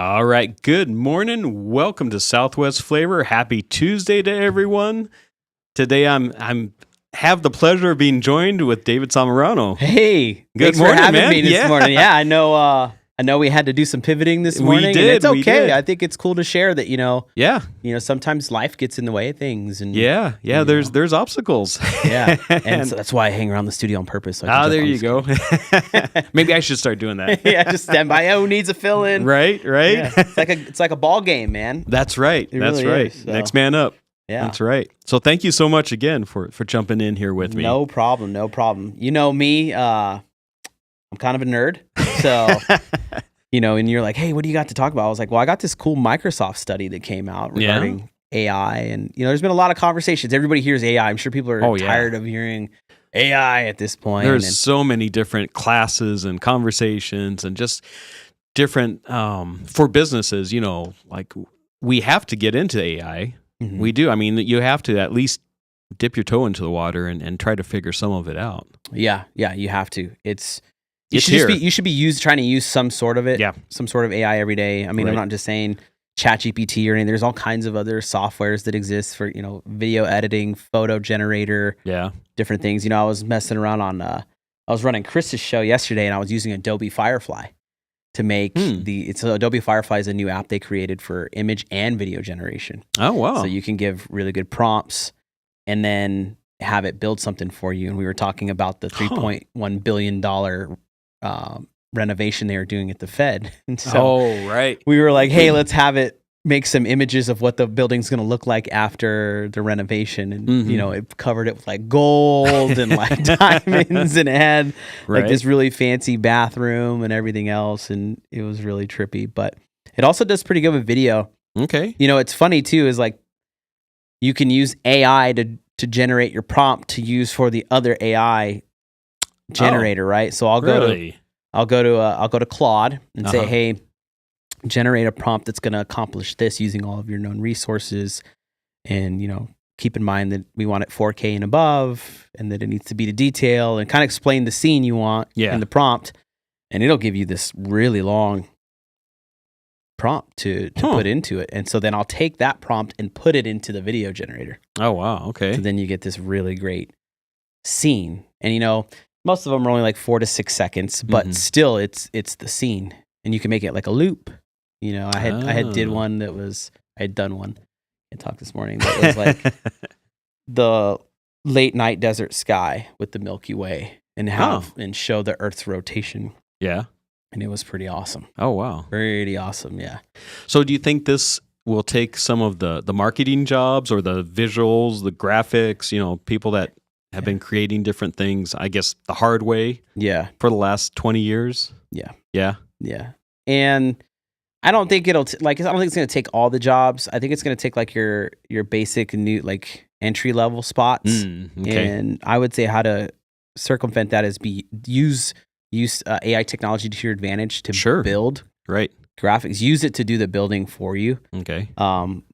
All right. Good morning. Welcome to Southwest Flavor. Happy Tuesday to everyone. Today I'm have the pleasure of being joined with David Samorano. Hey, Good thanks morning, for having man. me this Yeah. morning. Yeah, I know we had to do some pivoting this We morning. did, And it's we okay. did. I think it's cool to share that, Yeah. sometimes life gets in the way of things. And Yeah. There's obstacles. yeah. And so that's why I hang around the studio on purpose. So I can There jump on you the go. Maybe I should start doing that. yeah, just stand by. Oh, who needs a fill in? Right. Yeah. It's like a ball game, man. That's right. It That's really right. is, so. Next man up. Yeah. That's right. So thank you so much again for jumping in here with me. No problem. You know me, I'm kind of a nerd. So and you're like, hey, what do you got to talk about? I was like, well, I got this cool Microsoft study that came out regarding AI. And, there's been a lot of conversations. Everybody hears AI. I'm sure people are tired of hearing AI at this point. There's so many different classes and conversations and just different, for businesses, like we have to get into AI. Mm-hmm. We do. I mean, you have to at least dip your toe into the water and try to figure some of it out. Yeah, you have to. You should be trying to use some sort of it. Yeah. Some sort of AI every day. I mean, Right. I'm not just saying ChatGPT or anything. There's all kinds of other softwares that exist for, video editing, photo generator, different things. I was messing around I was running Chris's show yesterday and I was using Adobe Firefly to make Adobe Firefly is a new app they created for image and video generation. Oh, wow. So you can give really good prompts and then have it build something for you. And we were talking about the $3.1 billion renovation they were doing at the Fed. And so right. we were like, hey, let's have it make some images of what the building's going to look like after the renovation. And, it covered it with like gold and like diamonds, and it had like this really fancy bathroom and everything else. And it was really trippy, but it also does pretty good with video. Okay. It's funny too, is like you can use AI to generate your prompt to use for the other AI generator, right? So I'll go to Claude and say, hey, generate a prompt that's going to accomplish this using all of your known resources. And, keep in mind that we want it 4K and above, and that it needs to be to detail, and kind of explain the scene you want in the prompt. And it'll give you this really long prompt to put into it. And so then I'll take that prompt and put it into the video generator. Oh, wow. Okay. So then you get this really great scene. And, most of them are only like 4 to 6 seconds, but still it's the scene, and you can make it like a loop. I had done one and talked this morning that was like the late night desert sky with the Milky Way and and show the Earth's rotation. Yeah. And it was pretty awesome. Oh, wow. Pretty awesome. Yeah. So do you think this will take some of the marketing jobs or the visuals, the graphics, people that have been creating different things, I guess the hard way for the last 20 years? Yeah. Yeah. Yeah. And I don't think I don't think it's going to take all the jobs. I think it's going to take like your basic new like entry level spots. Okay. And I would say how to circumvent that is use AI technology to your advantage to build graphics. Use it to do the building for you. Okay.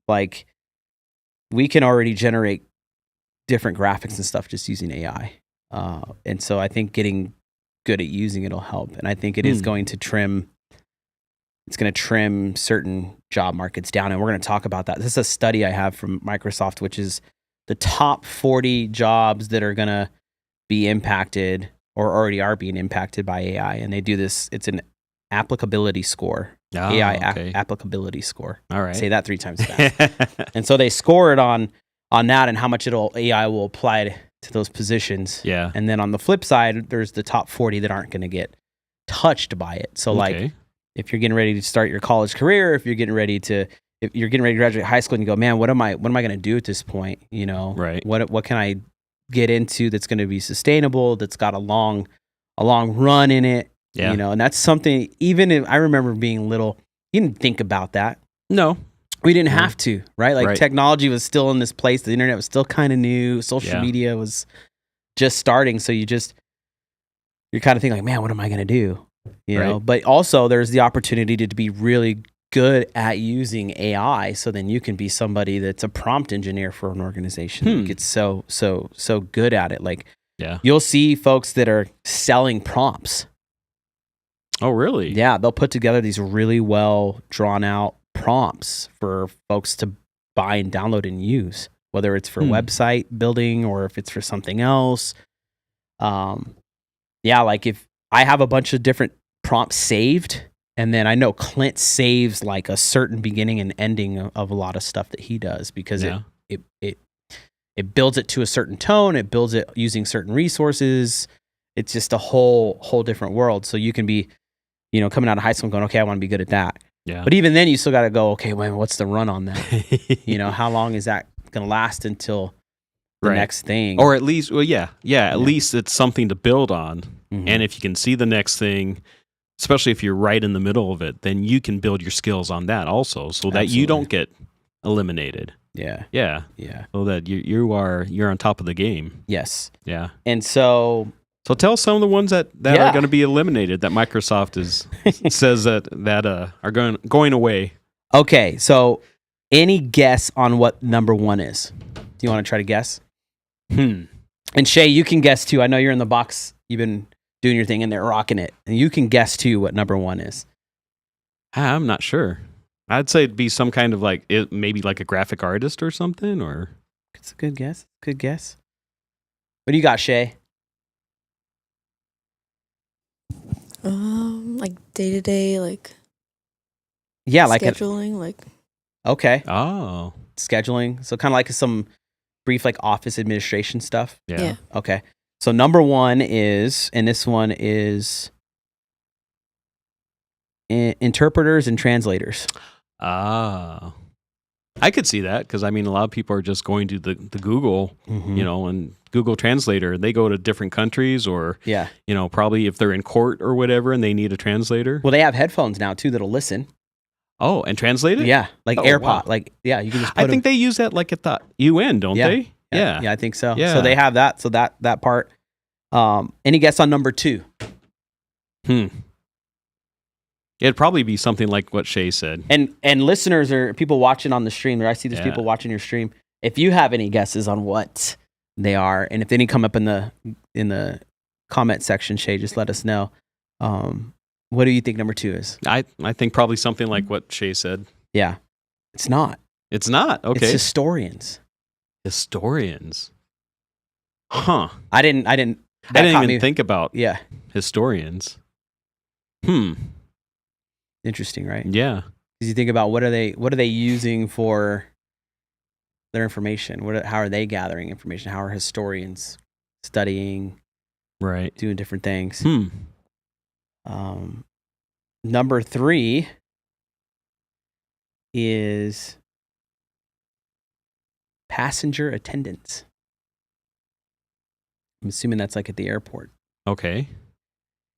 Like we can already generate different graphics and stuff just using AI. And so I think getting good at using it will help. And I think it is going to trim certain job markets down. And we're going to talk about that. This is a study I have from Microsoft, which is the top 40 jobs that are going to be impacted or already are being impacted by AI. And they do this, it's an applicability score. AI applicability score. All right. Say that 3 times fast. And so they score it on that and how much AI will apply to those positions. Yeah. And then on the flip side, there's the top 40 that aren't going to get touched by it. So like if you're getting ready to start your college career, if you're getting ready to graduate high school and you go, man, what am I going to do at this point? Right. What can I get into that's going to be sustainable, that's got a long run in it? Yeah. And that's something, even if I remember being little, you didn't think about that. No. We didn't have to, right? Like technology was still in this place. The internet was still kind of new. Social media was just starting. So you're kind of thinking like, man, what am I going to do? You know, but also there's the opportunity to be really good at using AI. So then you can be somebody that's a prompt engineer for an organization that gets so good at it. Like you'll see folks that are selling prompts. Oh, really? Yeah, they'll put together these really well drawn out prompts for folks to buy and download and use, whether it's for website building or if it's for something else. Yeah, like if I have a bunch of different prompts saved, and then I know Clint saves like a certain beginning and ending of a lot of stuff that he does because it builds it to a certain tone, it builds it using certain resources. It's just a whole different world. So you can be, coming out of high school and going, okay, I want to be good at that. Yeah. But even then, you still got to go, okay, well, what's the run on that? How long is that going to last until the next thing? Or at least, at least it's something to build on. Mm-hmm. And if you can see the next thing, especially if you're right in the middle of it, then you can build your skills on that also, so that you don't get eliminated. Yeah. So that you're on top of the game. Yes. Yeah. And so tell some of the ones that are going to be eliminated that Microsoft says that are going away. Okay, so any guess on what number 1 is? Do you want to try to guess? And Shay, you can guess too. I know you're in the box. You've been doing your thing and they're rocking it. And you can guess too what number 1 is. I'm not sure. I'd say it'd be some kind of maybe like a graphic artist or something, or. It's a good guess. Good guess. What do you got, Shay? Like day-to-day, scheduling, okay. Oh. Scheduling. So kind of like some brief office administration stuff. Yeah. Okay. So number 1 is, and this one is interpreters and translators. Ah. I could see that because a lot of people are just going to the Google, and Google Translator. They go to different countries or, probably if they're in court or whatever and they need a translator. Well, they have headphones now too that'll listen. Oh, and translate it? Yeah, AirPod. Wow. You can just put I think they use that at the UN, don't they? Yeah, I think so. Yeah. So they have that. So that part. Any guess on number 2? It'd probably be something like what Shay said. And listeners or people watching on the stream, I see there's people watching your stream. If you have any guesses on what they are, and if any come up in the comment section, Shay, just let us know. What do you think number 2 is? I think probably something like what Shay said. Yeah. It's not. It's not. Okay. It's historians. Historians. Huh. I didn't even think about historians. Interesting, right? Yeah. Because you think about what are they using for their information? How are they gathering information? How are historians studying? Right. Doing different things. Number 3 is passenger attendants. I'm assuming that's at the airport. Okay.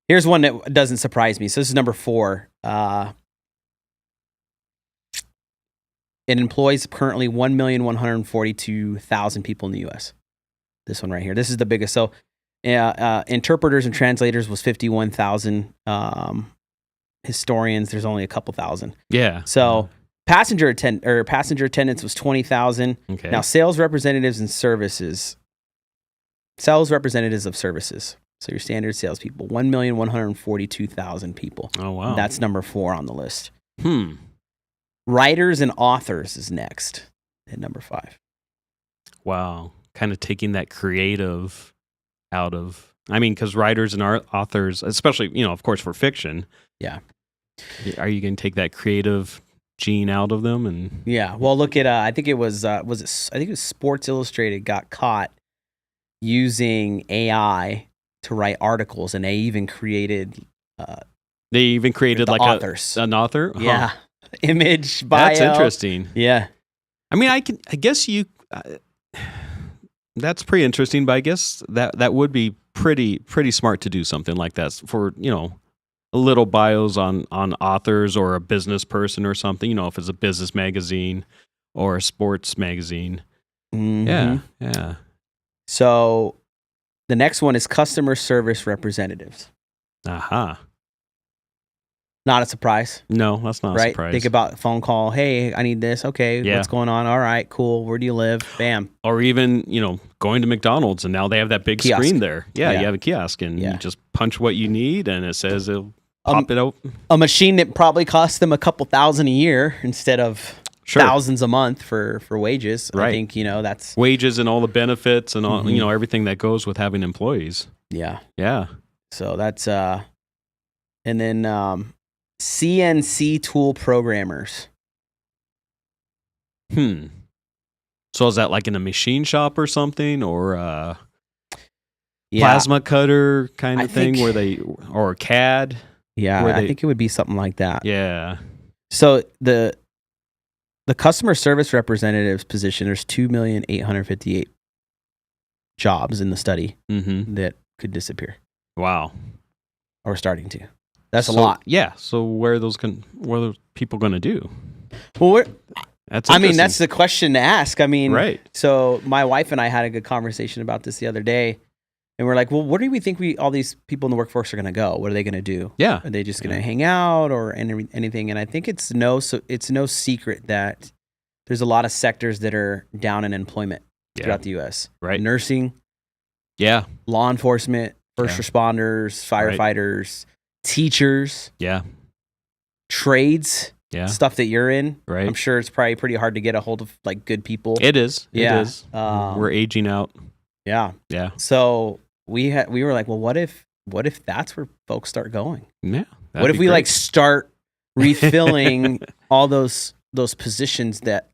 Here's one that doesn't surprise me. So this is number 4. It employs currently 1,142,000 people in the U.S. This one right here. This is the biggest. So interpreters and translators was 51,000. Historians, there's only a couple thousand. Yeah. So passenger attendants was 20,000. Okay. Now sales representatives and services. Sales representatives of services. So your standard salespeople, 1,142,000 people. Oh, wow. That's number 4 on the list. Writers and authors is next at number 5. Wow. Kind of taking that creative out of, because writers and authors, especially, of course, for fiction. Yeah. Are you going to take that creative gene out of them? And yeah. Well, look at, I think it was Sports Illustrated got caught using AI to write articles, and they even created authors. An author? Huh. Yeah. Image, bio. That's interesting. Yeah. That's pretty interesting, but I guess that would be pretty smart to do something like that for, a little bios on authors or a business person or something, if it's a business magazine or a sports magazine. Mm-hmm. Yeah. So the next one is customer service representatives. Aha. Not a surprise. No, that's not a surprise. Think about phone call. Hey, I need this. Okay, what's going on? All right, cool. Where do you live? Bam. Or even, going to McDonald's and now they have that big kiosk. Screen there. Yeah, you have a kiosk and Yeah. you just punch what you need and it says pop it out. A machine that probably costs them a couple $1,000 a year instead of thousands a month for wages. Right. I think, that's wages and all the benefits and all, everything that goes with having employees. Yeah. Yeah. So that's, and then CNC tool programmers. So is that like in a machine shop or something, or plasma cutter kind of thing or CAD? Yeah, I think it would be something like that. Yeah. So the customer service representative's position, there's 2,858,000 jobs in the study that could disappear. Wow. Or starting to. That's a lot. Yeah. So what are those people going to do? Well, that's the question to ask. Right. So my wife and I had a good conversation about this the other day, and we're like, well, where do we think all these people in the workforce are going to go? What are they going to do? Yeah. Are they just going to hang out or anything? And I think it's no secret that there's a lot of sectors that are down in employment throughout the U.S. Right. Nursing. Yeah. Law enforcement, first responders, firefighters, teachers. Yeah. Trades. Yeah. Stuff that you're in. Right. I'm sure it's probably pretty hard to get a hold of like good people. It is. Yeah. It is. We're aging out. Yeah. Yeah. So we were like, well, what if that's where folks start going? Yeah. What if we like start refilling all those positions that,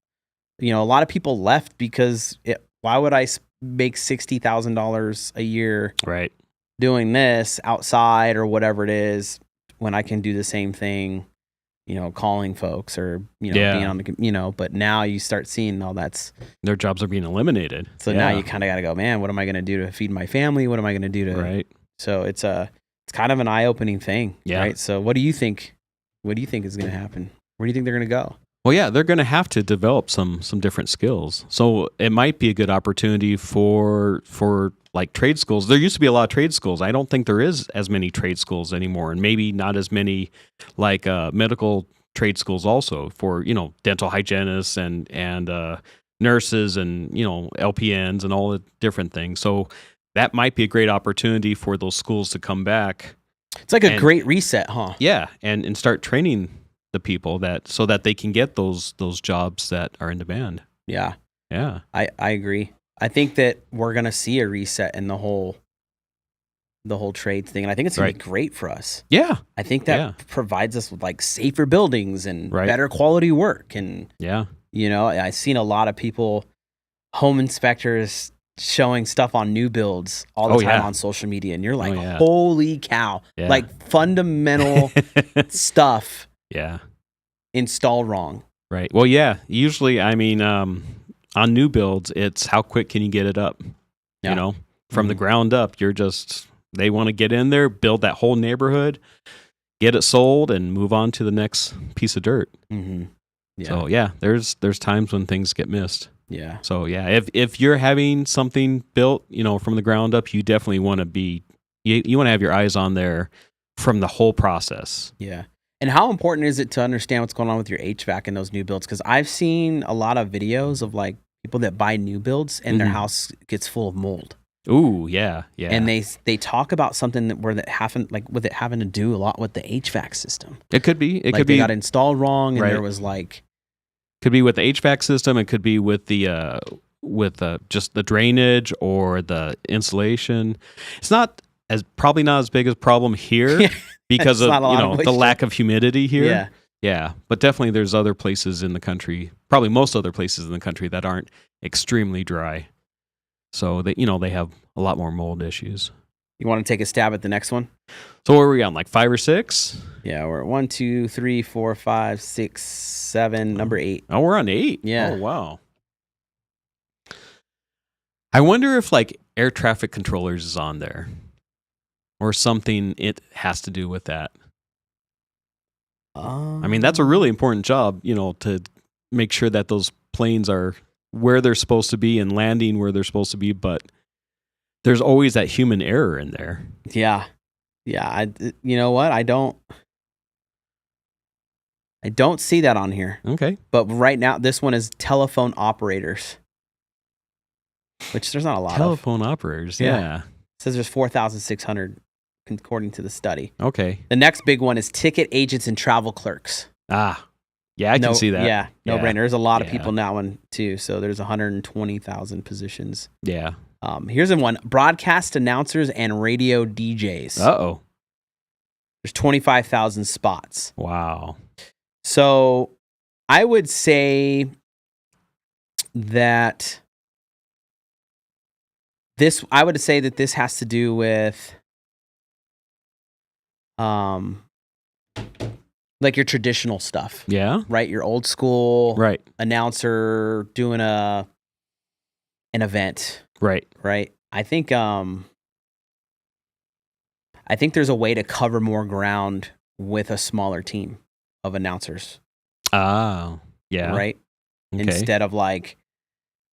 a lot of people left because why would I make $60,000 a year right doing this outside or whatever it is when I can do the same thing, calling folks or, being on the, but now you start seeing all their jobs are being eliminated. So now you kind of got to go, man, what am I going to do to feed my family? What am I going to do to, right. So it's kind of an eye-opening thing. Yeah. Right. So what do you think is going to happen? Where do you think they're going to go? Well, yeah, they're going to have to develop some different skills. So it might be a good opportunity for like trade schools. There used to be a lot of trade schools. I don't think there is as many trade schools anymore, and maybe not as many like medical trade schools also for dental hygienists and nurses and LPNs and all the different things. So that might be a great opportunity for those schools to come back. It's like a great reset, huh? Yeah, and start training the people so that they can get those jobs that are in demand. Yeah. Yeah. I agree. I think that we're going to see a reset in the whole trade thing. And I think it's going to be great for us. Yeah. I think that provides us with like safer buildings and better quality work. And, I've seen a lot of people, home inspectors, showing stuff on new builds all the time on social media. And you're like, holy cow, like fundamental stuff. Yeah. Installed wrong. Right. Well, yeah. Usually, on new builds, it's how quick can you get it up? Yeah. From the ground up, they want to get in there, build that whole neighborhood, get it sold, and move on to the next piece of dirt. Mm-hmm. Yeah. So yeah, there's times when things get missed. Yeah. So yeah, if you're having something built, from the ground up, you definitely want to you want to have your eyes on there from the whole process. Yeah. And how important is it to understand what's going on with your HVAC in those new builds? Because I've seen a lot of videos of like people that buy new builds and their house gets full of mold. Ooh, yeah, yeah. And they talk about something with it having to do a lot with the HVAC system. It could be. It could be. They got installed wrong, and there was like. Could be with the HVAC system. It could be with the just the drainage or the insulation. It's probably not as big a problem here. Because of the lack of humidity here. Yeah. But definitely there's other places in the country, probably most other places in the country that aren't extremely dry. So they have a lot more mold issues. You want to take a stab at the next one? So where are we on? Like 5 or 6? Yeah, we're at 1, 2, 3, 4, 5, 6, 7, number 8. Oh, we're on 8? Yeah. Oh, wow. I wonder if like air traffic controllers is on there. Or something it has to do with that. That's a really important job, to make sure that those planes are where they're supposed to be and landing where they're supposed to be. But there's always that human error in there. Yeah. Yeah. You know what? I don't see that on here. Okay. But right now, this one is telephone operators, which there's not a lot of. Telephone operators, yeah. It says there's 4,600 according to the study. Okay. The next big one is ticket agents and travel clerks. Ah, yeah, I can see that. Yeah, no-brainer. There's a lot of people in that one too. So there's 120,000 positions. Yeah. Here's one: broadcast announcers and radio DJs. Uh-oh. There's 25,000 spots. Wow. So I would say that this has to do with like your traditional stuff. Yeah. Right? Your old school right. announcer doing an event. Right. Right. I think there's a way to cover more ground with a smaller team of announcers. Oh, yeah. Right? Okay. Instead of like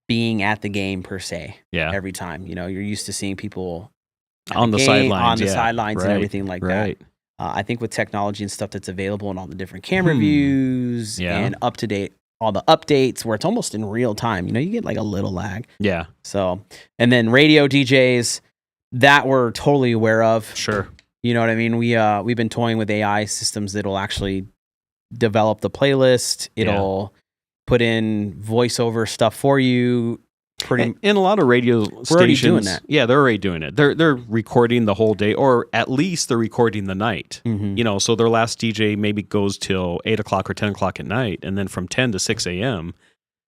being at the game per se. Yeah. Every time. You're used to seeing people on the sidelines. On the sidelines and everything like that. I think with technology and stuff that's available and all the different camera views and up to date, all the updates where it's almost in real time, you get like a little lag. Yeah. So, and then radio DJs that we're totally aware of. Sure. You know what I mean? We've been toying with AI systems that'll actually develop the playlist. It'll put in voiceover stuff for you. And a lot of radio stations, doing that. Yeah, they're already doing it. They're recording the whole day, or at least they're recording the night. Mm-hmm. So their last DJ maybe goes till 8 o'clock or 10 o'clock at night, and then from 10 to 6 a.m.,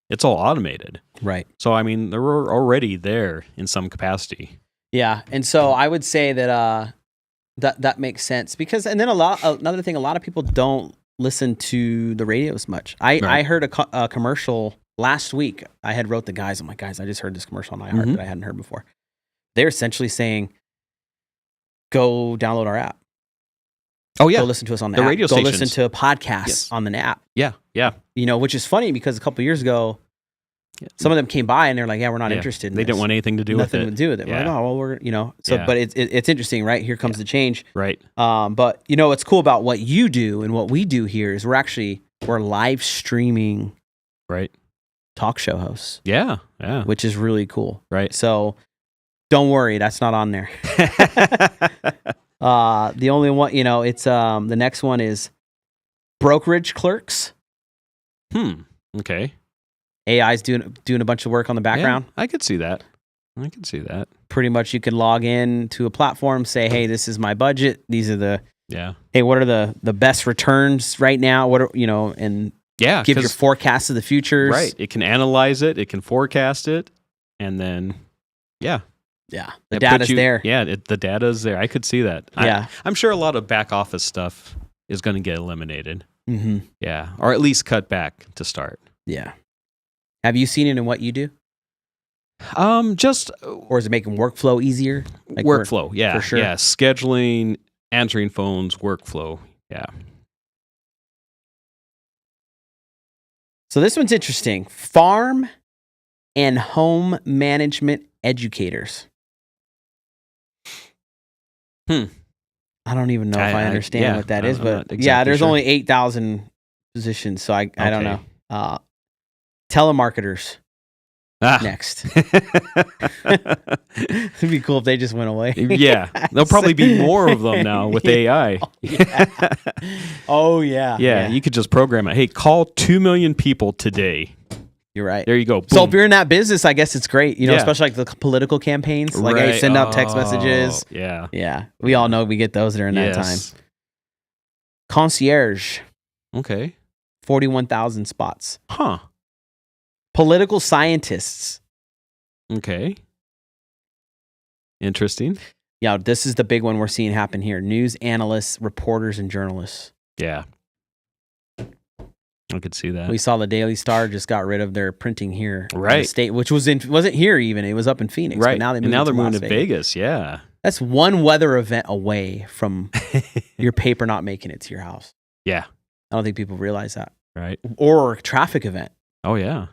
it's all automated. Right. So I mean, they're already there in some capacity. Yeah, and so I would say that that makes sense because, and then another thing, a lot of people don't listen to the radio as much. I heard a commercial. Last week, I had wrote the guys. I'm like, guys, I just heard this commercial on iHeart that I hadn't heard before. They're essentially saying, go download our app. Oh, yeah. Go listen to us on the app. Radio go stations. listen to podcasts on the app. Yeah, yeah. Which is funny because a couple of years ago, some of them came by and they're like, yeah, we're not interested in They didn't want anything to do with it. Nothing to do with it. Yeah. We're like, oh, well, So, but it's interesting, right? Here comes the change. Right. But, what's cool about what you do and what we do here is we're live streaming. Right. Talk show hosts. Yeah. Which is really cool. Right. So don't worry, that's not on there. The only one, it's the next one is brokerage clerks. Okay. AI's doing a bunch of work on the background. Yeah, I could see that. Pretty much you can log in to a platform, say, hey, this is my budget. These are hey, what are the best returns right now? What are, and give your forecast of the futures. Right. It can analyze it. It can forecast it. And then, the data's there. Yeah, the data's there. I could see that. Yeah. I'm sure a lot of back office stuff is going to get eliminated. Mm-hmm. Yeah. Or at least cut back to start. Yeah. Have you seen it in what you do? Or is it making workflow easier? Like workflow. Yeah. For sure. Yeah. Scheduling, answering phones, workflow. Yeah. So this one's interesting. Farm and home management educators. I don't even know if I understand what that is, but there's only 8,000 positions, so I don't know. Telemarketers. Next. It'd be cool if they just went away. Yeah. There'll probably be more of them now with AI. Oh, yeah. Yeah. You could just program it. Hey, call 2 million people today. You're right. There you go. Boom. So if you're in that business, I guess it's great, especially like the political campaigns. Like, hey, send out text messages. Yeah. Yeah. We all know we get those during that time. Concierge. Okay. 41,000 spots. Huh. Political scientists. Okay. Interesting. Yeah, this is the big one we're seeing happen here. News analysts, reporters, and journalists. Yeah. I could see that. We saw the Daily Star just got rid of their printing here. Right. In the state, which wasn't here even. It was up in Phoenix. Right. But now they're moving to Vegas. Yeah. That's one weather event away from your paper not making it to your house. Yeah. I don't think people realize that. Right. Or a traffic event. Oh, yeah.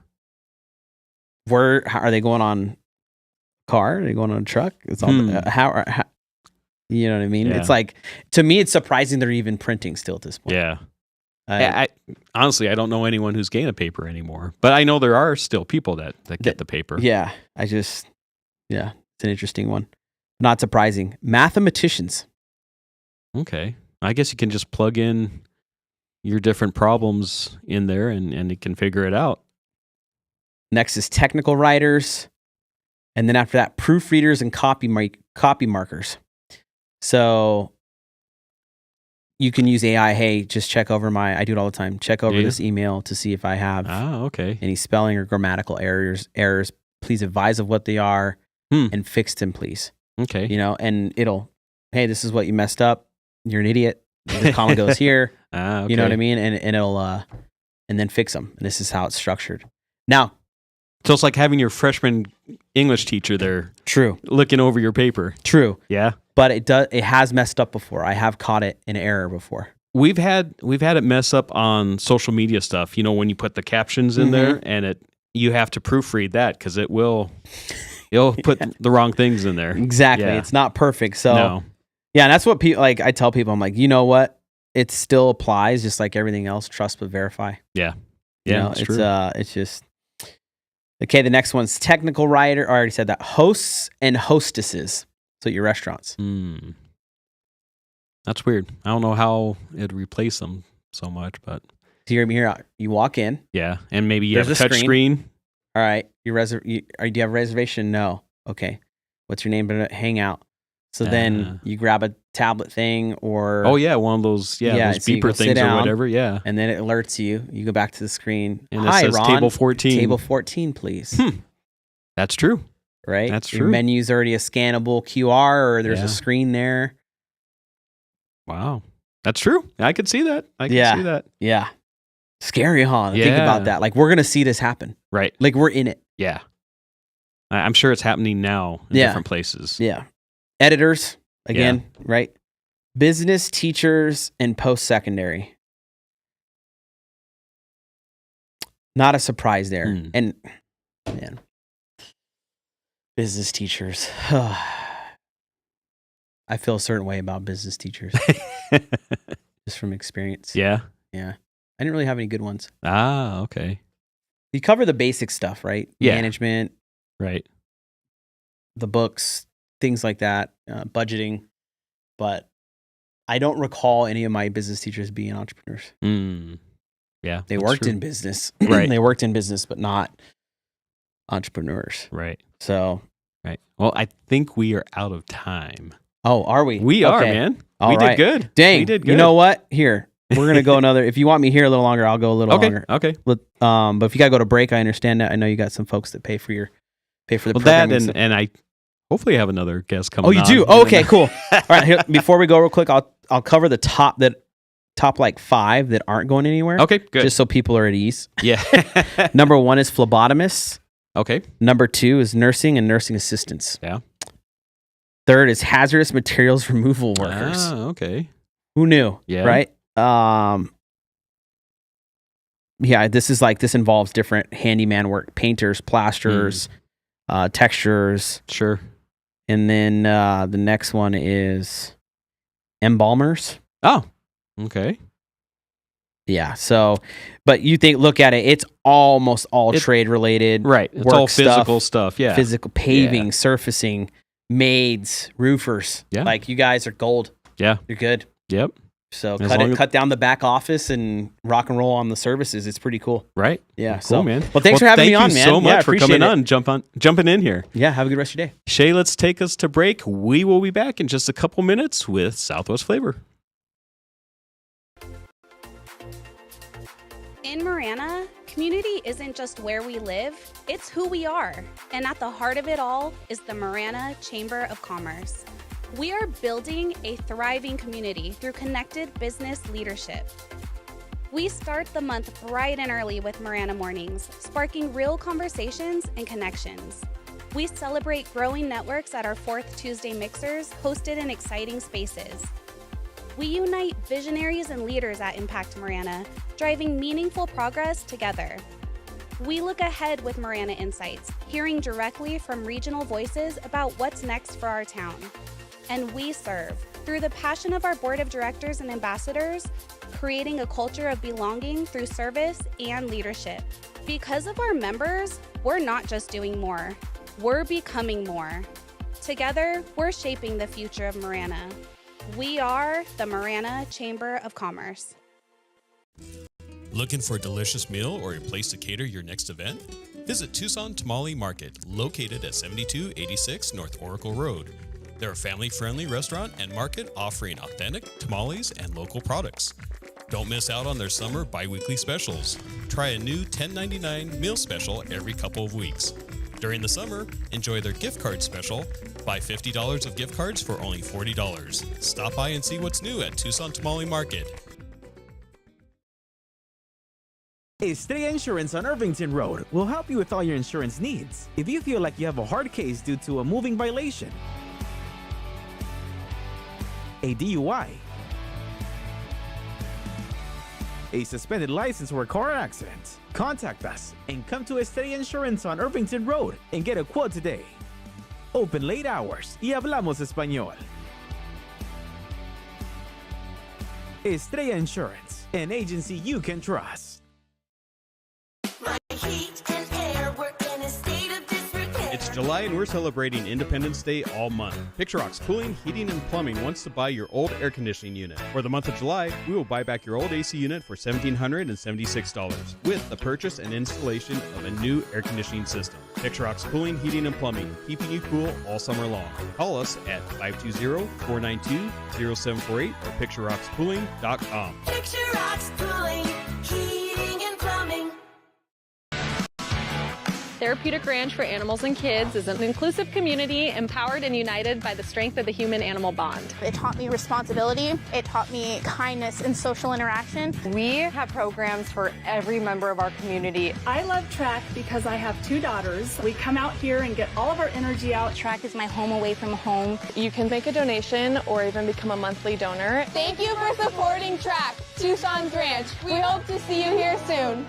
How are they going on a car? Are they going on a truck? It's all how you know what I mean? Yeah. It's like, to me, it's surprising they're even printing still at this point. Yeah. Honestly, I don't know anyone who's getting a paper anymore, but I know there are still people that get the paper. Yeah. It's an interesting one. Not surprising. Mathematicians. Okay. I guess you can just plug in your different problems in there and it can figure it out. Next is technical writers. And then after that, proofreaders and copy markers. So you can use AI. Hey, just check over I do it all the time. Check over this email to see if I have any spelling or grammatical errors. Please advise of what they are and fix them, please. Okay. And it'll, hey, this is what you messed up. You're an idiot. The comma goes here. Okay. You know what I mean? And it'll, and then fix them. And this is how it's structured. Now, so it's like having your freshman English teacher there. True. Looking over your paper. True. Yeah. But it has messed up before. I have caught it in error before. We've had it mess up on social media stuff. When you put the captions in there and you have to proofread that because it'll put the wrong things in there. Exactly. Yeah. It's not perfect. So yeah, and that's what people I tell people, I'm like, you know what? It still applies just like everything else. Trust but verify. Yeah. Yeah. It's true. It's just okay. The next one's technical writer. I already said that. Hosts and hostesses. So your restaurants. That's weird. I don't know how it'd replace them so much, but here you walk in. Yeah, and maybe you have a touch screen. All right, do you have a reservation? No. Okay. What's your name? Hang out. So then you grab a tablet thing or one of those those beeper things or whatever. Yeah, and then it alerts you. You go back to the screen. And it says Ron, table 14. Table 14, please. That's true. Right? That's true. Your menu's already a scannable QR or there's a screen there. Wow. That's true. I could see that. I can see that. Yeah. Scary, huh? Think about that. Like, we're going to see this happen. Right. Like, we're in it. Yeah. I'm sure it's happening now in different places. Yeah. Editors, again, right? Business teachers and post-secondary. Not a surprise there. And, man. Business teachers. I feel a certain way about business teachers. Just from experience. Yeah. Yeah. I didn't really have any good ones. Okay. You cover the basic stuff, right? Yeah. Management. Right. The books, things like that, budgeting. But I don't recall any of my business teachers being entrepreneurs. Yeah. They worked in business. Right. They worked in business, but not entrepreneurs. Right. So. Right. Well, I think we are out of time. Oh, are we? We are, man. We did good. Dang. We did good. You know what? Here. We're going to go another. If you want me here a little longer, I'll go a little longer. Okay. But if you got to go to break, I understand that. I know you got some folks that pay for the program. And I hopefully have another guest coming on. Oh, you do? Oh, okay, cool. All right. Here, before we go real quick, I'll cover the top like 5 that aren't going anywhere. Okay, good. Just so people are at ease. Yeah. Number 1 is phlebotomists. Okay. Number 2 is nursing and nursing assistants. Yeah. Third is hazardous materials removal workers. Okay. Who knew? Yeah. Right? This involves different handyman work, painters, plasterers, texturers. Sure. And then the next one is embalmers. Oh, okay. Yeah. So, but look at it, it's almost all trade related. Right. It's all physical stuff. Yeah. Physical paving, surfacing, maids, roofers. Yeah. Like, you guys are gold. Yeah. You're good. Yep. So cut down the back office and rock and roll on the services. It's pretty cool. Right. Yeah. Cool, man. Well, thanks for having me on, man. Thank you so much for coming on. Jumping in here. Yeah. Have a good rest of your day. Shay, let's take us to break. We will be back in just a couple minutes with Southwest Flavor. In Marana, community isn't just where we live, it's who we are. And at the heart of it all is the Marana Chamber of Commerce. We are building a thriving community through connected business leadership. We start the month bright and early with Marana Mornings, sparking real conversations and connections. We celebrate growing networks at our 4th Tuesday mixers, hosted in exciting spaces. We unite visionaries and leaders at Impact Marana, driving meaningful progress together. We look ahead with Marana Insights, hearing directly from regional voices about what's next for our town. And we serve, through the passion of our board of directors and ambassadors, creating a culture of belonging through service and leadership. Because of our members, we're not just doing more, we're becoming more. Together, we're shaping the future of Marana. We are the Marana Chamber of Commerce. Looking for a delicious meal or a place to cater your next event? Visit Tucson Tamale Market, located at 7286 North Oracle Road. They're a family-friendly restaurant and market offering authentic tamales and local products. Don't miss out on their summer bi-weekly specials. Try a new $10.99 meal special every couple of weeks. During the summer, enjoy their gift card special. Buy $50 of gift cards for only $40. Stop by and see what's new at Tucson Tamale Market. Estrella Insurance on Irvington Road will help you with all your insurance needs. If you feel like you have a hard case due to a moving violation, a DUI, a suspended license or a car accident, contact us and come to Estrella Insurance on Irvington Road and get a quote today. Open late hours y hablamos español. Estrella Insurance, an agency you can trust. It's July and we're celebrating Independence Day all month. Picture Rocks Cooling, Heating, and Plumbing wants to buy your old air conditioning unit. For the month of July, we will buy back your old AC unit for $1,776 with the purchase and installation of a new air conditioning system. Picture Rocks Cooling, Heating, and Plumbing, keeping you cool all summer long. Call us at 520-492-0748 or picturerockspooling.com. Picture Rocks Cooling, Heating, and Plumbing. Therapeutic Ranch for Animals and Kids is an inclusive community empowered and united by the strength of the human-animal bond. It taught me responsibility. It taught me kindness and social interaction. We have programs for every member of our community. I love track because I have 2 daughters. We come out here and get all of our energy out. Track is my home away from home. You can make a donation or even become a monthly donor. Thank you for supporting Track, Tucson's Ranch. We hope to see you here soon.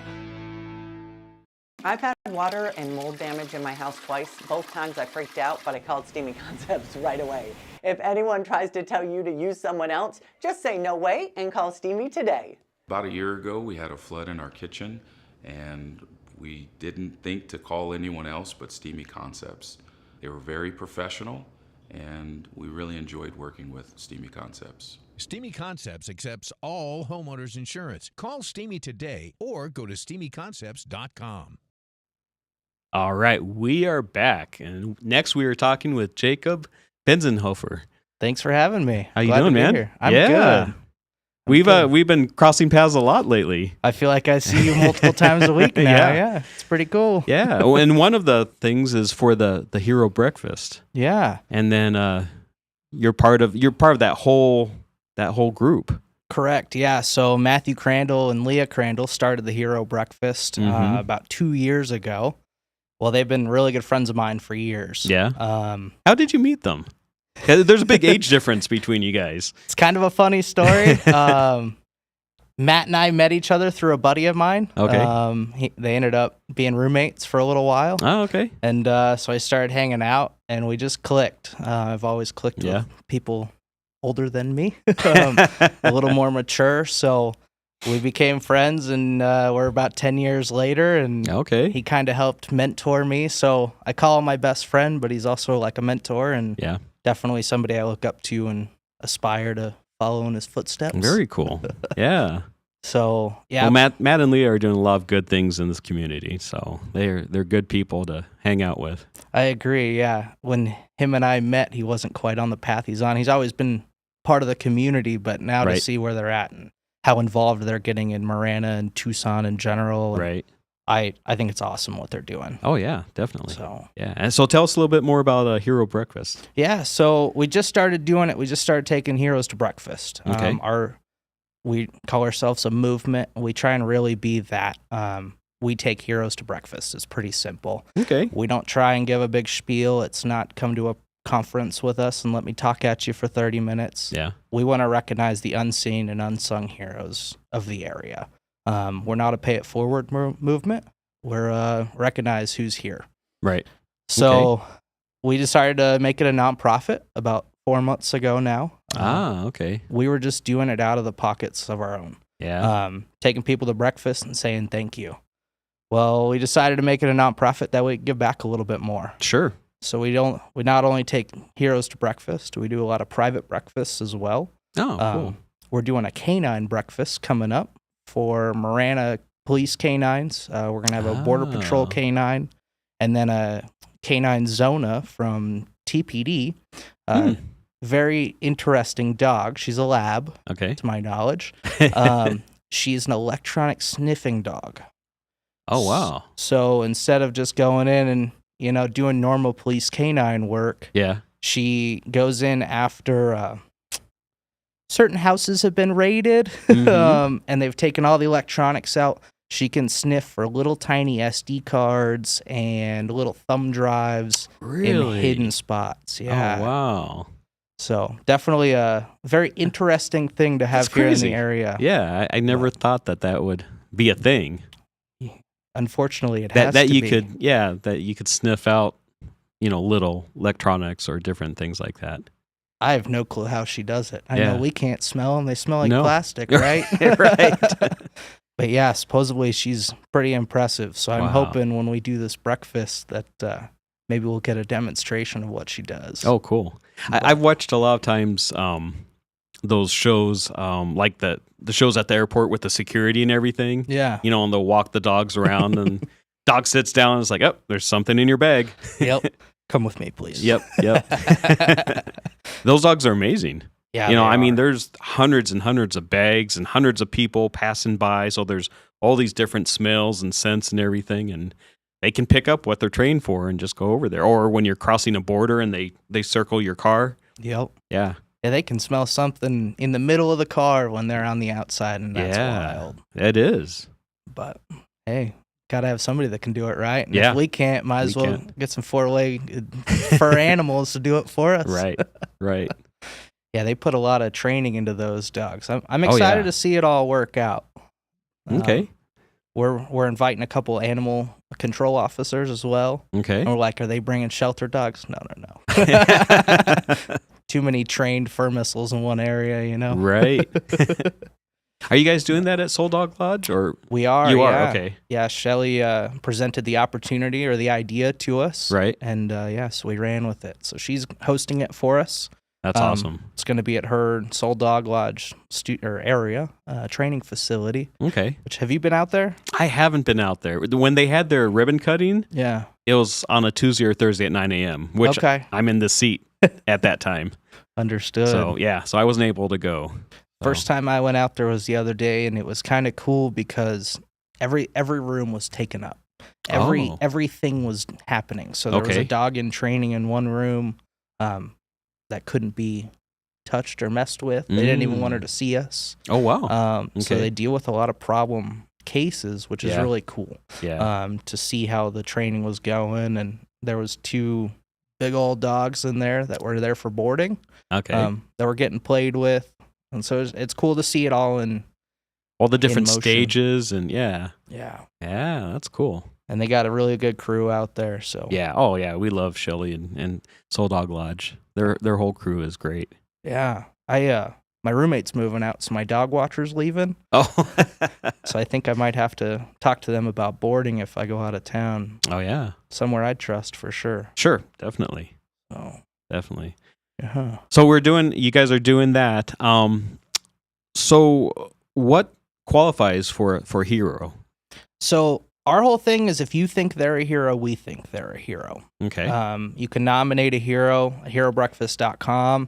I've had water and mold damage in my house twice. Both times I freaked out, but I called Steamy Concepts right away. If anyone tries to tell you to use someone else, just say no way and call Steamy today. About a year ago, we had a flood in our kitchen, and we didn't think to call anyone else but Steamy Concepts. They were very professional, and we really enjoyed working with Steamy Concepts. Steamy Concepts accepts all homeowners insurance. Call Steamy today or go to steamyconcepts.com. All right, we are back, and next we are talking with Jacob Benzenhoefer. Thanks for having me. How you doing, man? Here. I'm good. We've been crossing paths a lot lately. I feel like I see you multiple times a week now. Yeah, it's pretty cool. Yeah, and one of the things is for the Hero Breakfast. Yeah, and then you're part of that whole group. Correct. Yeah. So Matthew Crandall and Leah Crandall started the Hero Breakfast about 2 years ago. Well, they've been really good friends of mine for years. Yeah. How did you meet them? There's a big age difference between you guys. It's kind of a funny story. Matt and I met each other through a buddy of mine. Okay. They ended up being roommates for a little while. Oh, okay. And so I started hanging out, and we just clicked. I've always clicked with people older than me, a little more mature. So we became friends, and we're about 10 years later, and he kind of helped mentor me. So I call him my best friend, but he's also like a mentor, and definitely somebody I look up to and aspire to follow in his footsteps. Very cool. Yeah. So well, Matt and Leah are doing a lot of good things in this community, so they're good people to hang out with. I agree. Yeah. When him and I met, he wasn't quite on the path he's on. He's always been part of the community, but now to see where they're at and how involved they're getting in Marana and Tucson in general. Right. I think it's awesome what they're doing. Oh, yeah, definitely. So and so tell us a little bit more about Hero Breakfast. Yeah, so we just started doing it. We just started taking heroes to breakfast. Okay. We call ourselves a movement. We try and really be that. We take heroes to breakfast. It's pretty simple. Okay. We don't try and give a big spiel. It's not come to a conference with us and let me talk at you for 30 minutes. Yeah. We want to recognize the unseen and unsung heroes of the area. We're not a pay it forward movement. We're recognize who's here. Right. So we decided to make it a nonprofit about 4 months ago now. Okay. We were just doing it out of the pockets of our own. Yeah. Taking people to breakfast and saying thank you. Well, we decided to make it a nonprofit that we could give back a little bit more. Sure. So we not only take heroes to breakfast, we do a lot of private breakfasts as well. Oh, cool. We're doing a canine breakfast coming up for Marana police canines. We're going to have a border patrol canine and then a canine Zona from TPD. Very interesting dog. She's a lab, to my knowledge. She's an electronic sniffing dog. Oh, wow. So instead of just going in and, doing normal police canine work, she goes in after certain houses have been raided and they've taken all the electronics out. She can sniff for little tiny SD cards and little thumb drives in hidden spots. Yeah. Oh, wow. So definitely a very interesting thing to have here in the area. Yeah, I never thought that would be a thing. Unfortunately, it has that to you be. could that you could sniff out, little electronics or different things like that. I have no clue how she does it. I know we can't smell them. They smell like No. plastic, right? Right. But yeah, supposedly she's pretty impressive. So I'm hoping when we do this breakfast that maybe we'll get a demonstration of what she does. Oh, cool. I've watched a lot of times those shows, like the shows at the airport with the security and everything. Yeah. And they'll walk the dogs around and dog sits down and it's like, oh, there's something in your bag. Yep. Come with me, please. Yep. Those dogs are amazing. Yeah. I mean, there's hundreds and hundreds of bags and hundreds of people passing by. So there's all these different smells and scents and everything. And they can pick up what they're trained for and just go over there. Or when you're crossing a border and they circle your car. Yep. Yeah. Yeah, they can smell something in the middle of the car when they're on the outside, and that's wild. It is. But hey, gotta have somebody that can do it right. And Yeah. if we can't, might as well get some four-legged fur animals to do it for us. Right. Yeah, they put a lot of training into those dogs. I'm excited to see it all work out. Okay. We're inviting a couple animal control officers as well. Okay. And we're like, are they bringing shelter dogs? No. Too many trained fur missiles in one area, Right. Are you guys doing that at Soul Dog Lodge, or we are? You yeah. are, okay. Yeah, Shelly presented the opportunity or the idea to us, right? And so we ran with it. So she's hosting it for us. That's awesome. It's going to be at her Soul Dog Lodge area training facility. Okay. Which, have you been out there? I haven't been out there. When they had their ribbon cutting, it was on a Tuesday or Thursday at 9 a.m., which I'm in the seat at that time. Understood. So I wasn't able to go. First time I went out there was the other day, and it was kind of cool because every room was taken up. Everything was happening. So there was a dog in training in one room that couldn't be touched or messed with. They didn't even want her to see us. Oh, wow. So they deal with a lot of problem cases, which is really cool. Yeah. To see how the training was going, and there was 2 big old dogs in there that were there for boarding. Okay. That were getting played with. And so it's cool to see it all in all the different motion. stages, and yeah, that's cool. And they got a really good crew out there. So we love Shelly and Soul Dog Lodge. Their whole crew is great. Yeah, my roommate's moving out, so my dog watcher's leaving. Oh, so I think I might have to talk to them about boarding if I go out of town. Oh yeah, somewhere I trust for sure. Sure, definitely. Oh, definitely. Uh-huh. So you guys are doing that. So what qualifies for hero? So our whole thing is if you think they're a hero, we think they're a hero. Okay. You can nominate a hero at herobreakfast.com.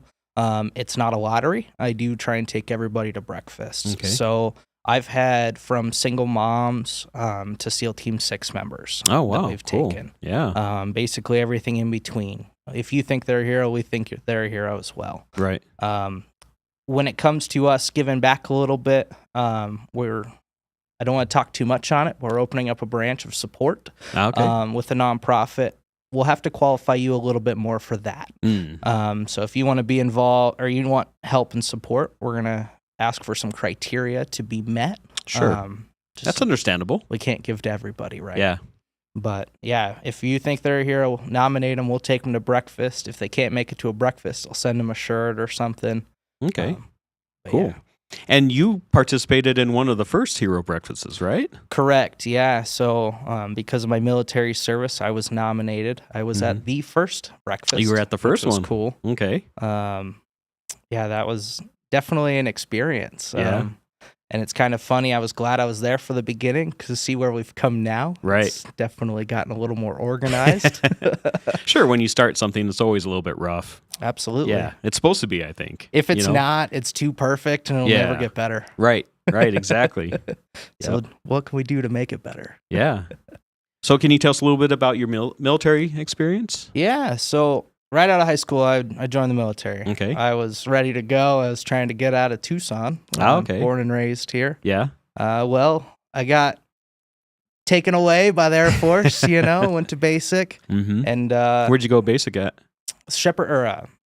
It's not a lottery. I do try and take everybody to breakfast. Okay. So I've had from single moms to SEAL Team 6 members. Oh, wow. That we've Cool. taken. Yeah. Basically everything in between. If you think they're a hero, we think they're a hero as well. Right. When it comes to us giving back a little bit, I don't want to talk too much on it. We're opening up a branch of support with a nonprofit. We'll have to qualify you a little bit more for that. So if you want to be involved or you want help and support, we're going to ask for some criteria to be met. Sure. That's understandable. We can't give to everybody, right? Yeah. But yeah, if you think they're a hero, nominate them. We'll take them to breakfast. If they can't make it to a breakfast, I'll send them a shirt or something. Okay. Cool. And you participated in one of the first hero breakfasts, right? Correct. Yeah. So because of my military service, I was nominated. I was at the first breakfast. You were at the first which was one. Cool. Okay. Yeah, that was definitely an experience. Yeah. And it's kind of funny. I was glad I was there for the beginning because to see where we've come now, Right. It's definitely gotten a little more organized. Sure, when you start something, it's always a little bit rough. Absolutely. Yeah, it's supposed to be, I think. If it's not, it's too perfect and it'll never get better. Right, exactly. So what can we do to make it better? Yeah. So can you tell us a little bit about your military experience? Yeah, so right out of high school, I joined the military. Okay. I was ready to go. I was trying to get out of Tucson. Okay. Born and raised here. Yeah. Well, I got taken away by the Air Force, went to basic. Mm-hmm. And where'd you go basic at?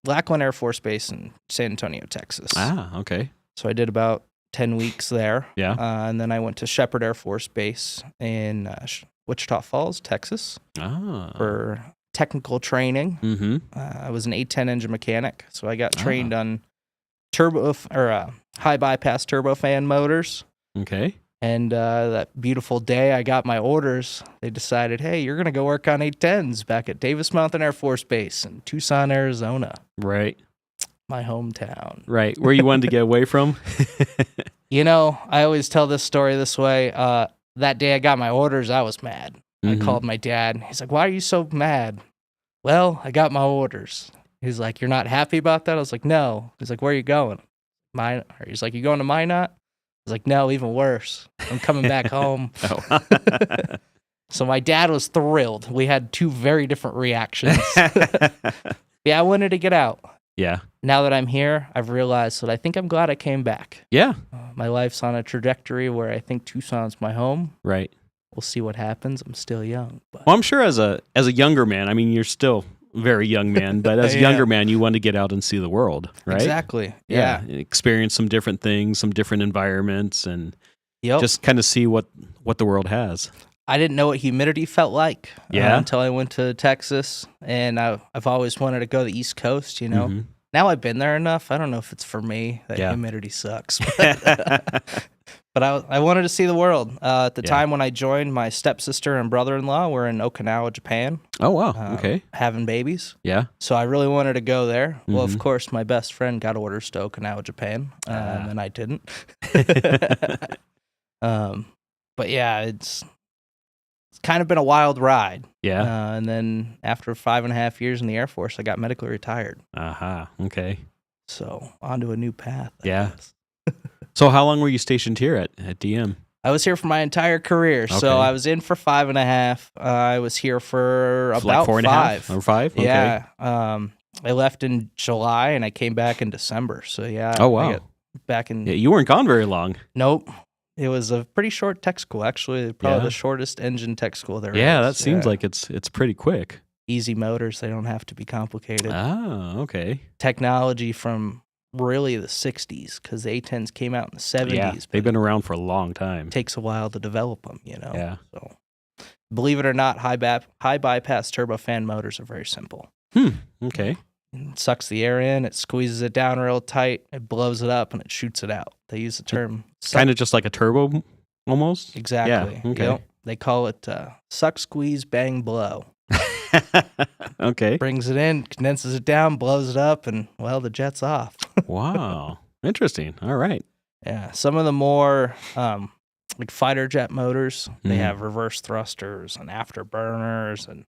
Lackland Air Force Base in San Antonio, Texas. Okay. So I did about 10 weeks there. Yeah. And then I went to Shepherd Air Force Base in Wichita Falls, Texas for technical training. Mm-hmm. I was an A10 engine mechanic, so I got trained on high bypass turbofan motors. Okay. And that beautiful day I got my orders, they decided, hey, you're going to go work on A10s back at Davis Mountain Air Force Base in Tucson, Arizona. Right. My hometown. Right. Where you wanted to get away from? I always tell this story this way. That day I got my orders, I was mad. Mm-hmm. I called my dad. He's like, why are you so mad? Well, I got my orders. He's like, you're not happy about that? I was like, no. He's like, where are you going? He's like, you going to Minot? I was like, no, even worse. I'm coming back home. So my dad was thrilled. We had two very different reactions. Yeah, I wanted to get out. Yeah. Now that I'm here, I've realized that I think I'm glad I came back. Yeah. My life's on a trajectory where I think Tucson's my home. Right. We'll see what happens. I'm still young. But. Well, I'm sure as a younger man, I mean, you're still a very young man, but as a younger man, you want to get out and see the world, right? Exactly. Yeah. Experience some different things, some different environments, and just kind of see what the world has. I didn't know what humidity felt like Yeah. until I went to Texas, and I've always wanted to go to the East Coast, Mm-hmm. Now I've been there enough. I don't know if it's for me. That humidity sucks. But I wanted to see the world. At the time when I joined, my stepsister and brother-in-law were in Okinawa, Japan. Oh, wow. Okay. Having babies. Yeah. So I really wanted to go there. Mm-hmm. Well, of course, my best friend got orders to Okinawa, Japan, and I didn't. But yeah, it's kind of been a wild ride. Yeah. And then after 5.5 years in the Air Force, I got medically retired. Okay. So on to a new path. I guess. So how long were you stationed here at DM? I was here for my entire career. Okay. So I was in for 5.5. I was here for about 4.5 or 5? Okay. Yeah. I left in July and I came back in December. So yeah. Oh, wow. I got back in. Yeah, you weren't gone very long. Nope. It was a pretty short tech school, actually. Probably the shortest engine tech school there is. Yeah, that seems like it's pretty quick. Easy motors. They don't have to be complicated. Okay. Technology from really the 60s, because the A10s came out in the 70s. Yeah, they've been around for a long time. Takes a while to develop them, Yeah. So, believe it or not, high bypass turbofan motors are very simple. Okay. It sucks the air in, it squeezes it down real tight, it blows it up, and it shoots it out. They use the term kind of just like a turbo, almost. Exactly. Yeah. Okay. Yep. They call it suck, squeeze, bang, blow. Okay. Brings it in, condenses it down, blows it up, and well, the jet's off. Wow. Interesting. All right. Yeah. Some of the more like fighter jet motors, they have reverse thrusters and afterburners, and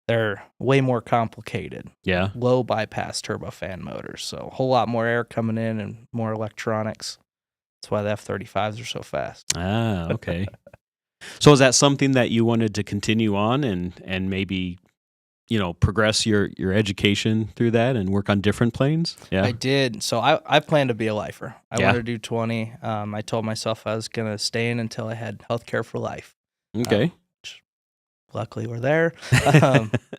they're way more complicated. Yeah. Low bypass turbofan motors. So a whole lot more air coming in and more electronics. That's why the F-35s are so fast. Okay. So is that something that you wanted to continue on and maybe, progress your education through that and work on different planes? Yeah. I did. So I planned to be a lifer. I wanted to do 20. I told myself I was going to stay in until I had healthcare for life. Okay. Luckily, we're there.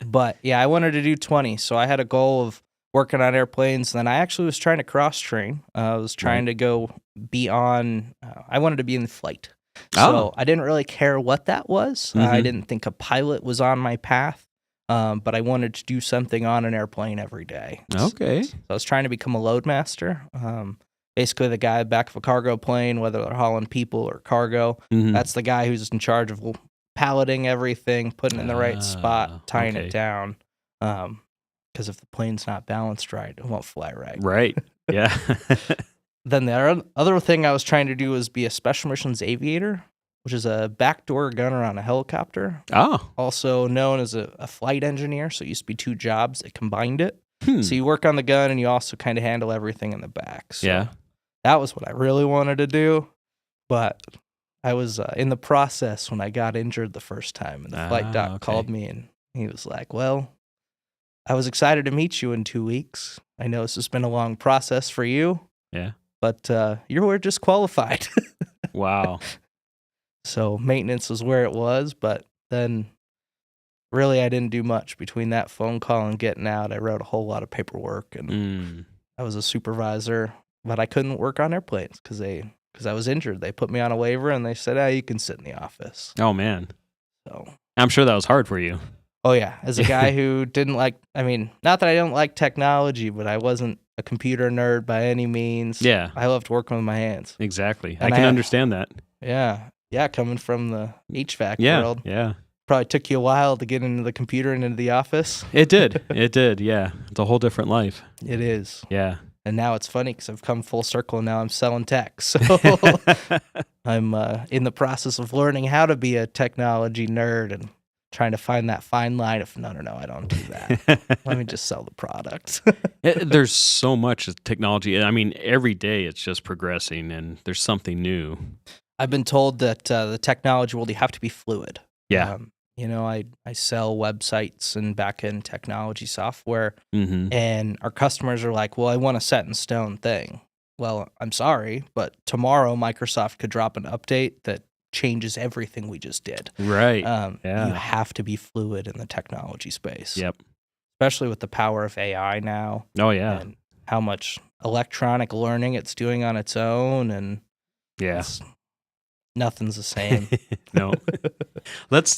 But yeah, I wanted to do 20. So I had a goal of working on airplanes. Then I actually was trying to cross train. I was trying to go be on, I wanted to be in flight. So I didn't really care what that was. I didn't think a pilot was on my path. But I wanted to do something on an airplane every day. Okay. So I was trying to become a load master. basically the guy back of a cargo plane, whether they're hauling people or cargo. Mhm. That's the guy who's in charge of palleting everything, putting it in the right spot, tying okay. it down. Because if the plane's not balanced right, it won't fly right. Right. Yeah. Then the other thing I was trying to do was be a special missions aviator, which is a backdoor gunner on a helicopter. Oh. Also known as a flight engineer. So it used to be 2 jobs. They combined it. Hmm. So you work on the gun and you also kind of handle everything in the back. So Yeah. that was what I really wanted to do. But I was in the process when I got injured the first time. And the flight doc called me and he was like, well, I was excited to meet you in 2 weeks. I know this has been a long process for you. Yeah. But you were disqualified. Wow. So maintenance was where it was, but then really I didn't do much between that phone call and getting out. I wrote a whole lot of paperwork and I was a supervisor, but I couldn't work on airplanes because I was injured. They put me on a waiver and they said, you can sit in the office. Oh, man. So I'm sure that was hard for you. Oh, yeah. As a guy who didn't like, not that I don't like technology, but I wasn't a computer nerd by any means. Yeah. I loved working with my hands. Exactly. And I can understand that. Yeah. Yeah, coming from the HVAC world. Yeah. Probably took you a while to get into the computer and into the office. It did. It did. Yeah. It's a whole different life. It is. Yeah. And now it's funny because I've come full circle and now I'm selling tech. So I'm in the process of learning how to be a technology nerd and trying to find that fine line of, no, I don't do that. Let me just sell the product. There's so much technology. I mean, every day it's just progressing and there's something new. I've been told that the technology will have to be fluid. Yeah. I sell websites and back-end technology software, Mm-hmm. and our customers are like, well, I want a set-in-stone thing. Well, I'm sorry, but tomorrow Microsoft could drop an update that changes everything we just did. Right. You have to be fluid in the technology space. Yep. Especially with the power of AI now. Oh, yeah. And how much electronic learning it's doing on its own, and yeah. Nothing's the same. No. Let's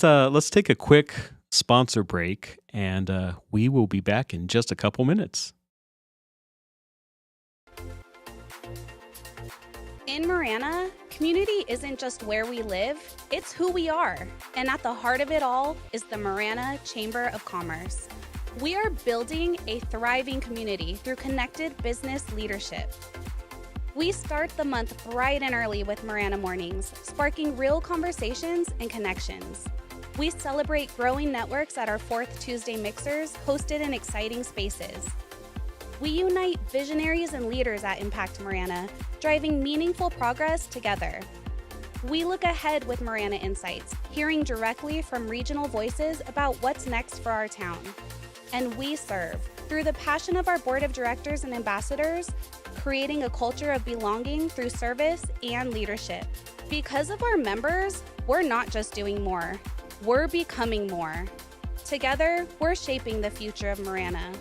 take a quick sponsor break, and we will be back in just a couple minutes. In Marana, community isn't just where we live, it's who we are. And at the heart of it all is the Marana Chamber of Commerce. We are building a thriving community through connected business leadership. We start the month bright and early with Marana Mornings, sparking real conversations and connections. We celebrate growing networks at our 4th Tuesday mixers, hosted in exciting spaces. We unite visionaries and leaders at Impact Marana, driving meaningful progress together. We look ahead with Marana Insights, hearing directly from regional voices about what's next for our town. And we serve, through the passion of our board of directors and ambassadors, creating a culture of belonging through service and leadership. Because of our members, we're not just doing more, we're becoming more. Together, we're shaping the future of Marana.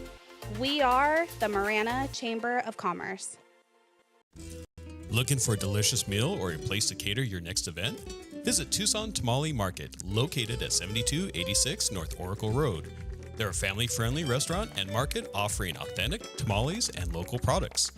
We are the Marana Chamber of Commerce. Looking for a delicious meal or a place to cater your next event? Visit Tucson Tamale Market, located at 7286 North Oracle Road. They're a family-friendly restaurant and market offering authentic tamales and local products.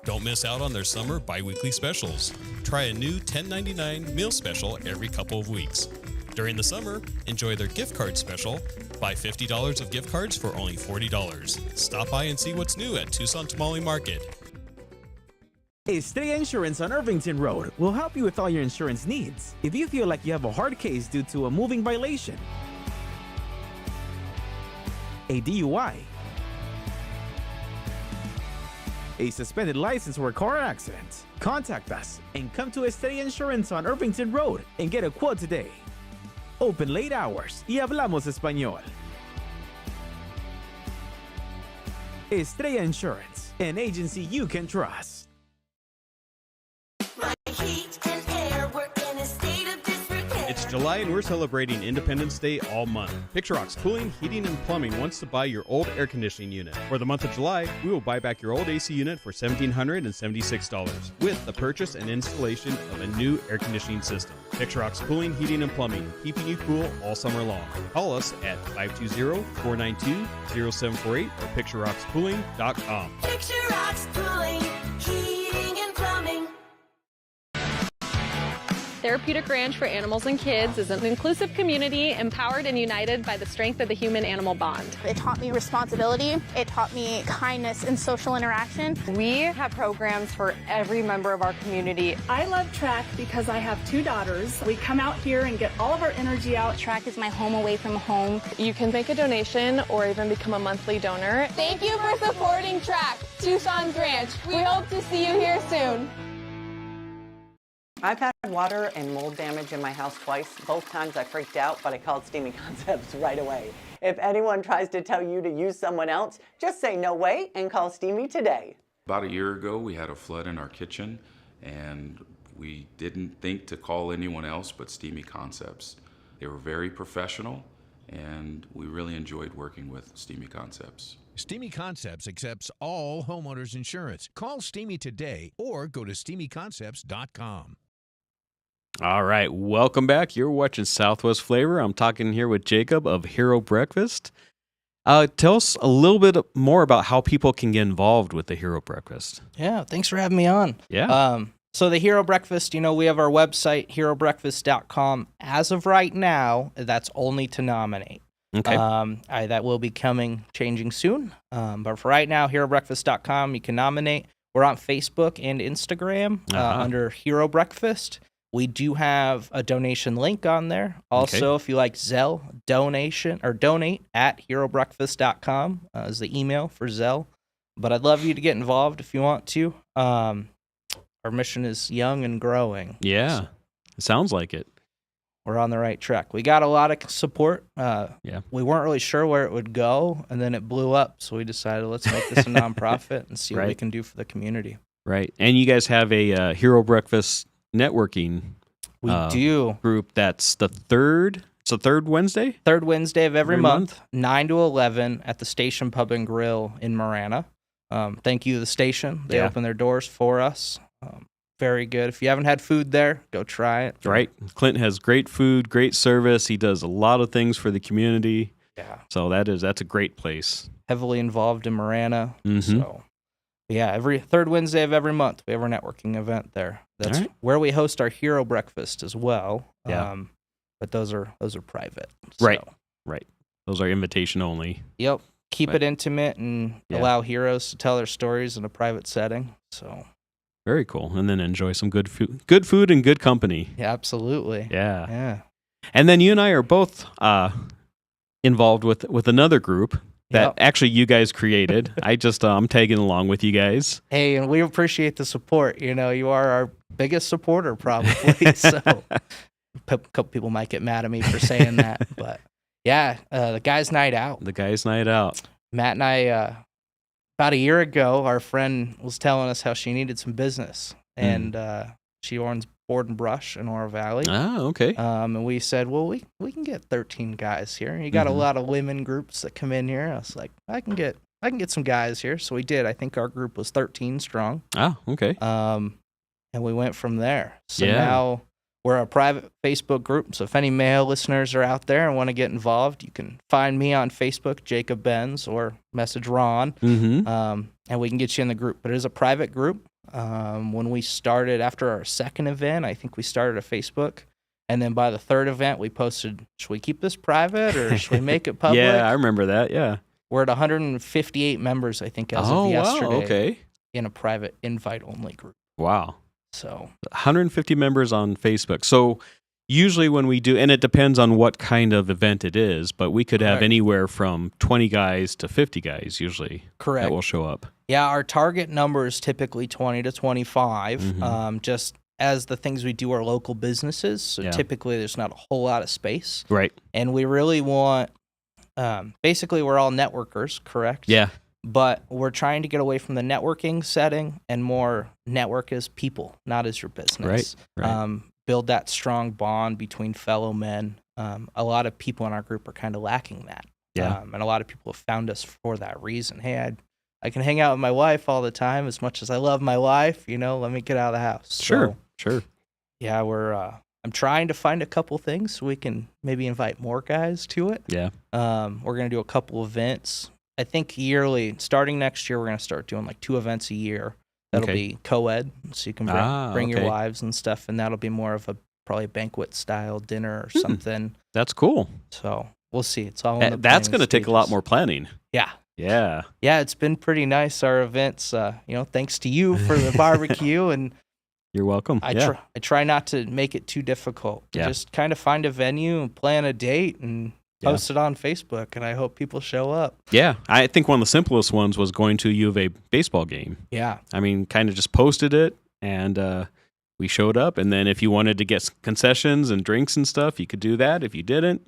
Don't miss out on their summer bi-weekly specials. Try a new $10.99 meal special every couple of weeks. During the summer, enjoy their gift card special. Buy $50 of gift cards for only $40. Stop by and see what's new at Tucson Tamale Market. Estrella Insurance on Irvington Road will help you with all your insurance needs. If you feel like you have a hard case due to a moving violation, a DUI, a suspended license or a car accident, contact us and come to Estrella Insurance on Irvington Road and get a quote today. Open late hours y hablamos español. Estrella Insurance, an agency you can trust. It's July and we're celebrating Independence Day all month. Picture Rocks Cooling, Heating, and Plumbing wants to buy your old air conditioning unit. For the month of July, we will buy back your old AC unit for $1,776 with the purchase and installation of a new air conditioning system. Picture Rocks Cooling, Heating, and Plumbing, keeping you cool all summer long. Call us at 520-492-0748 or picturerockschooling.com. Picture Rocks Cooling, Heating, and Plumbing. Therapeutic Ranch for Animals and Kids is an inclusive community empowered and united by the strength of the human-animal bond. It taught me responsibility. It taught me kindness and social interaction. We have programs for every member of our community. I love track because I have 2 daughters. We come out here and get all of our energy out. Track is my home away from home. You can make a donation or even become a monthly donor. Thank you for supporting Track, Tucson's Ranch. We hope to see you here soon. I've had water and mold damage in my house twice. Both times I freaked out, but I called Steamy Concepts right away. If anyone tries to tell you to use someone else, just say no way and call Steamy today. About a year ago, we had a flood in our kitchen, and we didn't think to call anyone else but Steamy Concepts. They were very professional, and we really enjoyed working with Steamy Concepts. Steamy Concepts accepts all homeowners insurance. Call Steamy today or go to steamyconcepts.com. All right, welcome back. You're watching Southwest Flavor. I'm talking here with Jacob of Hero Breakfast. Tell us a little bit more about how people can get involved with the Hero Breakfast. Yeah, thanks for having me on. Yeah. So the Hero Breakfast, we have our website, herobreakfast.com. As of right now, that's only to nominate. Okay. That will be changing soon. But for right now, herobreakfast.com, you can nominate. We're on Facebook and Instagram under Hero Breakfast. We do have a donation link on there. Also, if you like Zelle, donate at herobreakfast.com is the email for Zelle. But I'd love you to get involved if you want to. Our mission is young and growing. Yeah, so it sounds like it. We're on the right track. We got a lot of support. We weren't really sure where it would go, and then it blew up. So we decided, let's make this a nonprofit and see what we can do for the community. Right. And you guys have a Hero Breakfast networking group that's the third. It's the third Wednesday? Third Wednesday of every month, 9 to 11 at the Station Pub and Grill in Marana. Thank you to the station. They open their doors for us. Very good. If you haven't had food there, go try it. Right. Clint has great food, great service. He does a lot of things for the community. Yeah. So that's a great place. Heavily involved in Marana. So yeah, every third Wednesday of every month, we have our networking event there. That's where we host our Hero Breakfast as well. Yeah. But those are private. Right. Right. Those are invitation only. Yep. Keep it intimate and allow heroes to tell their stories in a private setting. So very cool. And then enjoy some good food and good company. Yeah, absolutely. Yeah. Yeah. And then you and I are both involved with another group that actually you guys created. I'm tagging along with you guys. Hey, and we appreciate the support. You are our biggest supporter probably. So a couple people might get mad at me for saying that, but yeah, the Guys Night Out. The Guys Night Out. Matt and I, about a year ago, our friend was telling us how she needed some business, and she owns Board and Brush in Oro Valley. Oh, okay. And we said, well, we can get 13 guys here. You got a lot of women groups that come in here. I was like, I can get some guys here. So we did. I think our group was 13 strong. Oh, okay. And we went from there. So now we're a private Facebook group. So if any male listeners are out there and want to get involved, you can find me on Facebook, Jacob Benz, or message Ron. And we can get you in the group. But it is a private group. When we started, after our second event, I think we started a Facebook. And then by the third event, we posted, should we keep this private or should we make it public? Yeah, I remember that. Yeah. We're at 158 members, I think, as of yesterday. Wow, okay. In a private invite-only group. Wow. So 150 members on Facebook. So usually when we do, and it depends on what kind of event it is, but we could have anywhere from 20 guys to 50 guys usually. Correct. That will show up. Yeah, our target number is typically 20 to 25, just as the things we do are local businesses. So typically there's not a whole lot of space. Right. And we really want, basically we're all networkers, correct? Yeah. But we're trying to get away from the networking setting and more network as people, not as your business. Right. Build that strong bond between fellow men. A lot of people in our group are kind of lacking that. Yeah. And a lot of people have found us for that reason. Hey, I can hang out with my wife all the time as much as I love my wife. Let me get out of the house. Sure. Yeah, I'm trying to find a couple things so we can maybe invite more guys to it. Yeah. We're going to do a couple events. I think yearly, starting next year, we're going to start doing like 2 events a year. That'll be co-ed, so you can bring your wives and stuff, and that'll be more of a probably banquet style dinner or something. That's cool. So we'll see. It's all in the that's going to take a lot more planning. Yeah. Yeah. Yeah, it's been pretty nice, our events. Thanks to you for the barbecue. And you're welcome. I try not to make it too difficult. Yeah. Just kind of find a venue and plan a date and post it on Facebook, and I hope people show up. Yeah. I think one of the simplest ones was going to a U of A baseball game. Yeah. I mean, kind of just posted it, and we showed up. And then if you wanted to get concessions and drinks and stuff, you could do that. If you didn't,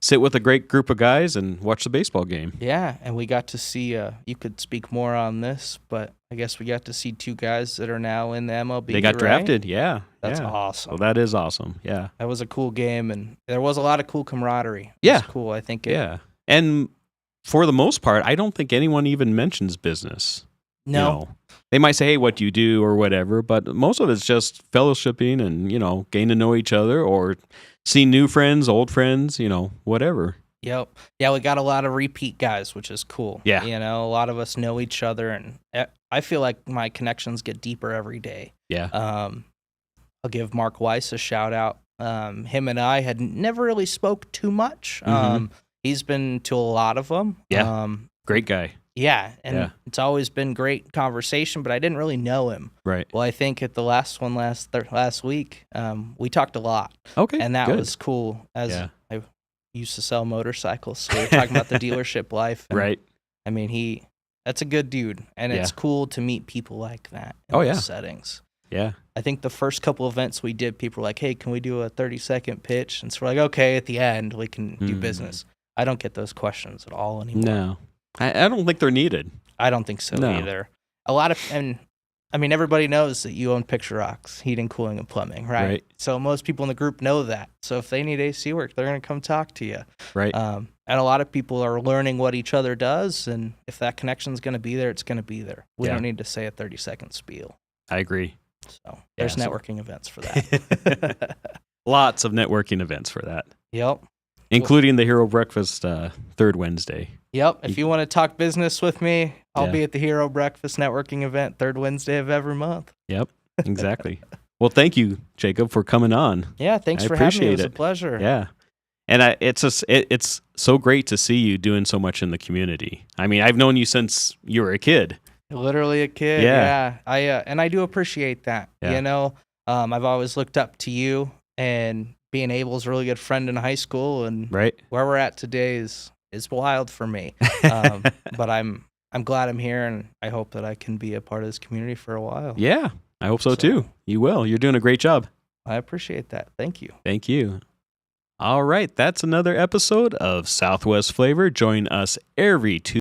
sit with a great group of guys and watch the baseball game. Yeah, and we got to see, you could speak more on this, but I guess we got to see 2 guys that are now in the MLB. They got drafted, yeah. That's awesome. Well, that is awesome, yeah. That was a cool game, and there was a lot of cool camaraderie. Yeah. It was cool, I think. Yeah. And for the most part, I don't think anyone even mentions business. No. They might say, hey, what do you do or whatever, but most of it's just fellowshipping and, getting to know each other or seeing new friends, old friends, whatever. Yep. Yeah, we got a lot of repeat guys, which is cool. Yeah. A lot of us know each other, and I feel like my connections get deeper every day. Yeah. I'll give Mark Weiss a shout out. Him and I had never really spoke too much. He's been to a lot of them. Yeah. Great guy. Yeah, and it's always been great conversation, but I didn't really know him. Right. Well, I think at the last one last week, we talked a lot. Okay, and that good. was cool. I used to sell motorcycles, so we were talking about the dealership life. And, right. I mean, that's a good dude, and it's cool to meet people like that in those settings. Yeah. I think the first couple events we did, people were like, hey, can we do a 30-second pitch? And so we're like, okay, at the end, we can do business. I don't get those questions at all anymore. No. I don't think they're needed. I don't think so either. A lot of, everybody knows that you own Picture Rocks, heating, cooling, and plumbing, right? So most people in the group know that. So if they need AC work, they're going to come talk to you. Right. And a lot of people are learning what each other does, and if that connection's going to be there, it's going to be there. We don't need to say a 30-second spiel. I agree. So there's networking events for that. Lots of networking events for that. Yep. Including the Hero Breakfast third Wednesday. Yep. If you want to talk business with me, I'll be at the Hero Breakfast networking event third Wednesday of every month. Yep. Exactly. Well, thank you, Jacob, for coming on. Yeah. Thanks for having me. It was a pleasure. Yeah. And it's so great to see you doing so much in the community. I mean, I've known you since you were a kid. Literally a kid. Yeah. I do appreciate that. Yeah. I've always looked up to you, and being Abel's a really good friend in high school, and where we're at today is wild for me. But I'm glad I'm here, and I hope that I can be a part of this community for a while. Yeah, I hope so too. You will. You're doing a great job. I appreciate that. Thank you. Thank you. All right, that's another episode of Southwest Flavor. Join us every Tuesday